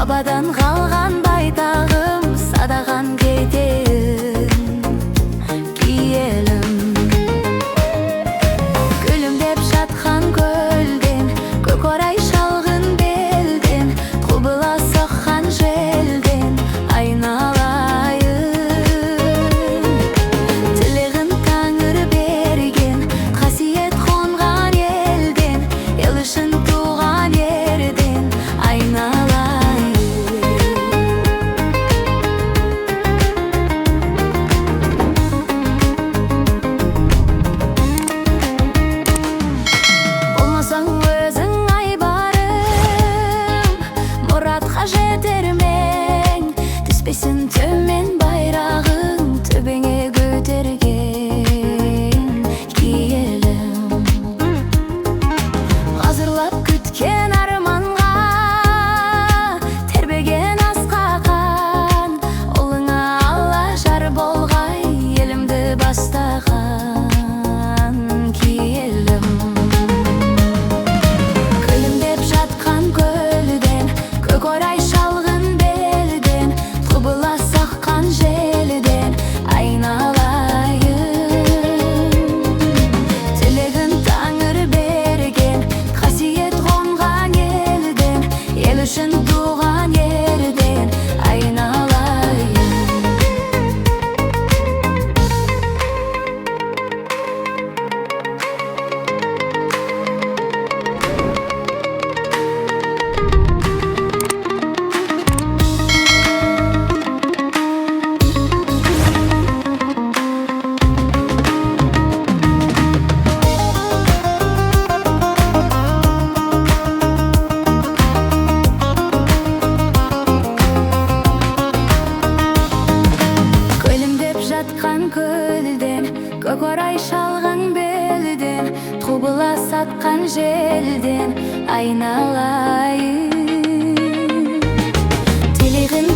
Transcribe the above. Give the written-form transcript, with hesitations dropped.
Бабадан қалған байтағым, садаған кетейін киелім. Күлімдеп жатқан көлден, көк орай шалғын белден, құбыла соққан желден айналайын. Тілегін Тәңір берген, қасиет қонған елден, ел үшін туған ерден айналайын. Өзің айбарым, мұратқа жетермен, түспесін төмен байрағың, төбеңе көтерген киелім. Ғазырлап күткен арманға, тербеген асқаған, ұлыңа алла жар болғай, елімді бастаған киелім. Көк орай шалғын белден, құбыла соққан желден айналайын. Тілегін Тәңір берген, қасиет қонған елден, ел үшін туған ерден айналайын. Көлден, көк орай шалған белден, құбыла сатқан желден айналайын. Тілегін